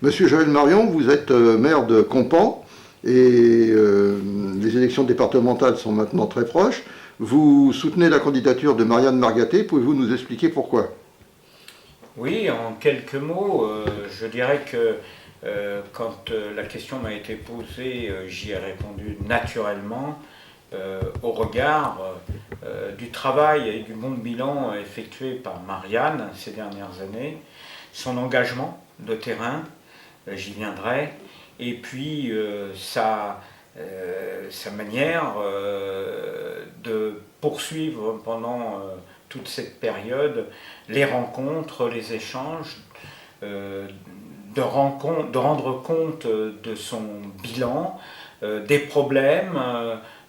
Monsieur Joël Marion, vous êtes maire de Compan et les élections départementales sont maintenant très proches. Vous soutenez la candidature de Marianne Margaté. Pouvez-vous nous expliquer pourquoi? Oui, en quelques mots, je dirais que quand la question m'a été posée, j'y ai répondu naturellement au regard du travail et du bon bilan effectué par Marianne ces dernières années, son engagement de terrain, j'y viendrai, et puis sa manière de poursuivre pendant toute cette période les rencontres, les échanges, de rendre compte de son bilan, des problèmes,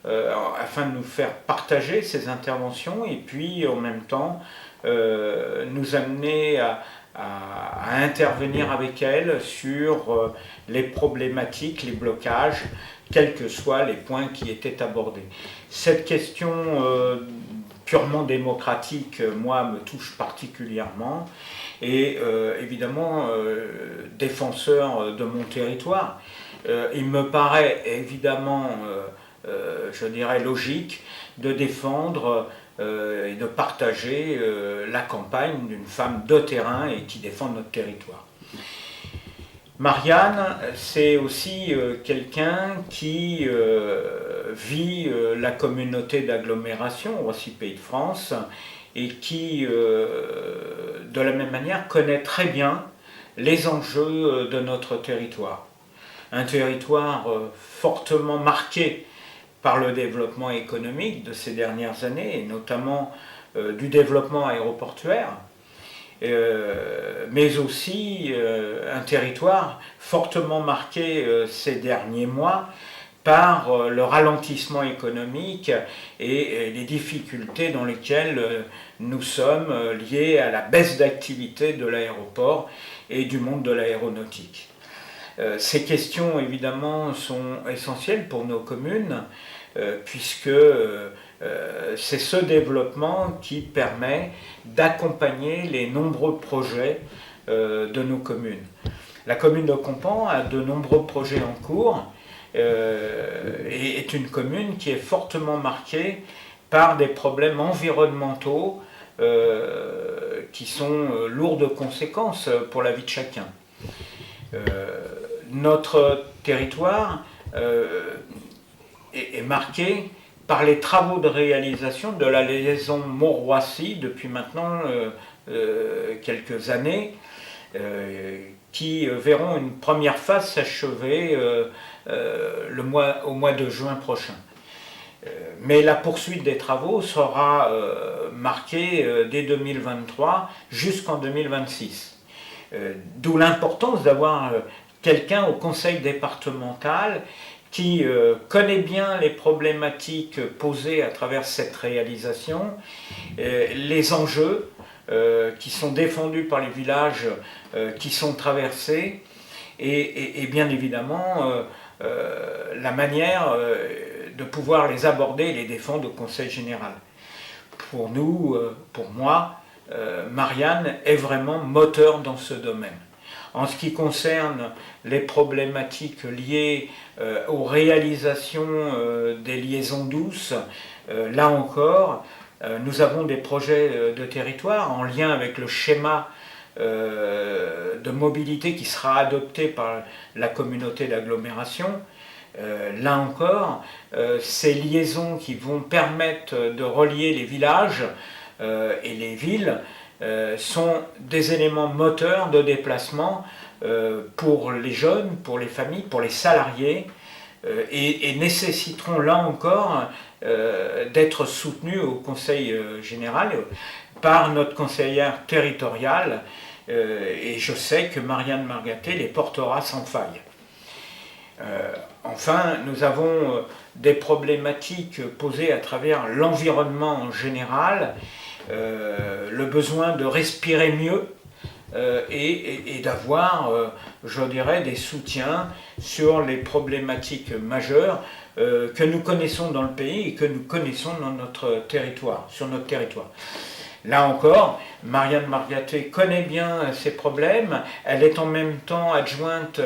afin de nous faire partager ses interventions et puis en même temps nous amener à intervenir avec elle sur les problématiques, les blocages, quels que soient les points qui étaient abordés. Cette question purement démocratique, moi, me touche particulièrement et évidemment défenseur de mon territoire. Il me paraît évidemment, je dirais, logique de défendre et de partager la campagne d'une femme de terrain et qui défend notre territoire. Marianne, c'est aussi quelqu'un qui vit la communauté d'agglomération Roissy Pays de France et qui, de la même manière, connaît très bien les enjeux de notre territoire. Un territoire fortement marqué par le développement économique de ces dernières années, et notamment du développement aéroportuaire, mais aussi un territoire fortement marqué ces derniers mois par le ralentissement économique et les difficultés dans lesquelles nous sommes liés à la baisse d'activité de l'aéroport et du monde de l'aéronautique. Ces questions, évidemment, sont essentielles pour nos communes, puisque c'est ce développement qui permet d'accompagner les nombreux projets de nos communes. La commune de Compan a de nombreux projets en cours et est une commune qui est fortement marquée par des problèmes environnementaux qui sont lourds de conséquences pour la vie de chacun. Notre territoire est marqué par les travaux de réalisation de la liaison Meaux-Roissy depuis maintenant quelques années, qui verront une première phase s'achever au mois de juin prochain. Mais la poursuite des travaux sera marquée dès 2023 jusqu'en 2026. D'où l'importance d'avoir quelqu'un au conseil départemental qui connaît bien les problématiques posées à travers cette réalisation, les enjeux qui sont défendus par les villages qui sont traversés et bien évidemment la manière de pouvoir les aborder et les défendre au Conseil général. Pour nous, pour moi, Marianne est vraiment moteur dans ce domaine. En ce qui concerne les problématiques liées aux réalisations des liaisons douces, là encore, nous avons des projets de territoire en lien avec le schéma de mobilité qui sera adopté par la communauté d'agglomération. Là encore, ces liaisons qui vont permettre de relier les villages et les villes sont des éléments moteurs de déplacement pour les jeunes, pour les familles, pour les salariés et nécessiteront là encore d'être soutenus au Conseil général par notre conseillère territoriale et je sais que Marianne Margaté les portera sans faille. Enfin, nous avons des problématiques posées à travers l'environnement en général, le besoin de respirer mieux et d'avoir, je dirais, des soutiens sur les problématiques majeures que nous connaissons dans le pays et que nous connaissons dans notre territoire, sur notre territoire. Là encore, Marianne Margaté connaît bien ces problèmes. Elle est en même temps adjointe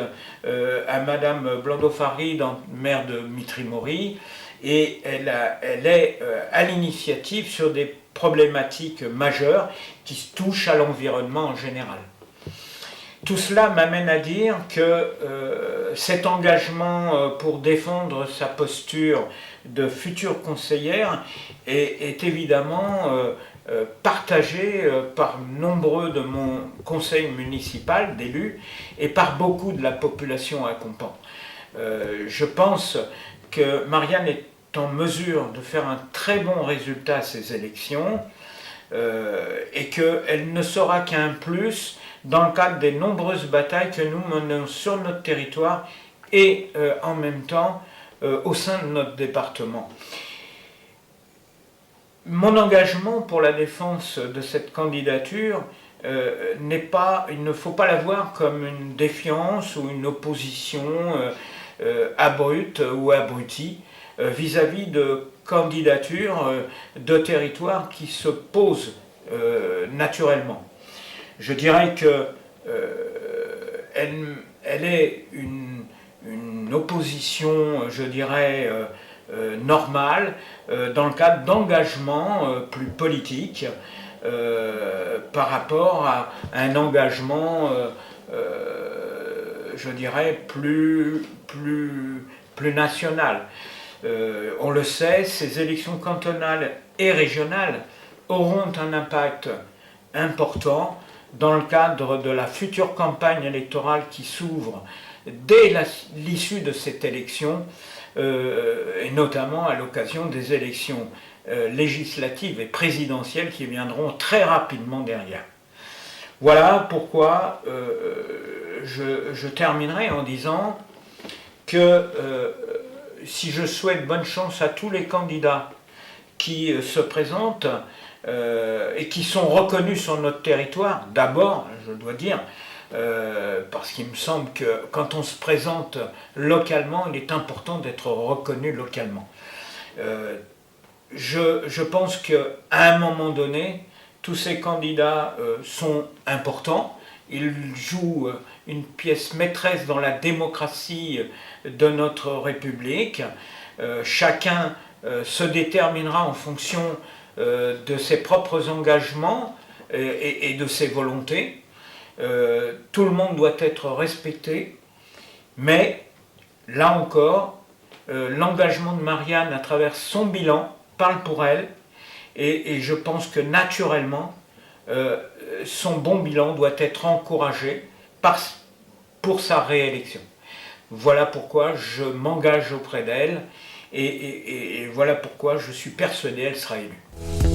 à Madame Blandot-Farid, maire de Mitry-Mory, et elle est à l'initiative sur des problématiques majeures qui touchent à l'environnement en général. Tout cela m'amène à dire que cet engagement pour défendre sa posture de future conseillère est évidemment partagé par nombreux de mon conseil municipal d'élus et par beaucoup de la population à Compan. Je pense que Marianne est en mesure de faire un très bon résultat à ces élections et qu'elle ne sera qu'un plus dans le cadre des nombreuses batailles que nous menons sur notre territoire et en même temps au sein de notre département. Mon engagement pour la défense de cette candidature il ne faut pas la voir comme une défiance ou une opposition abrupte ou abrutie vis-à-vis de candidatures de territoires qui se posent naturellement. Je dirais que elle est une opposition, je dirais, normale, dans le cadre d'engagements plus politiques par rapport à un engagement, je dirais, plus national. On le sait, ces élections cantonales et régionales auront un impact important dans le cadre de la future campagne électorale qui s'ouvre dès l'issue de cette élection, et notamment à l'occasion des élections législatives et présidentielles qui viendront très rapidement derrière. Voilà pourquoi je terminerai en disant que si je souhaite bonne chance à tous les candidats qui se présentent et qui sont reconnus sur notre territoire, d'abord, je dois dire, parce qu'il me semble que quand on se présente localement, il est important d'être reconnu localement. Je pense qu'à un moment donné, tous ces candidats sont importants. Ils jouent une pièce maîtresse dans la démocratie de notre République. Chacun se déterminera en fonction de ses propres engagements et de ses volontés. Tout le monde doit être respecté, mais là encore, l'engagement de Marianne à travers son bilan parle pour elle, et je pense que naturellement, son bon bilan doit être encouragé pour sa réélection. Voilà pourquoi je m'engage auprès d'elle, et voilà pourquoi je suis persuadé qu'elle sera élue.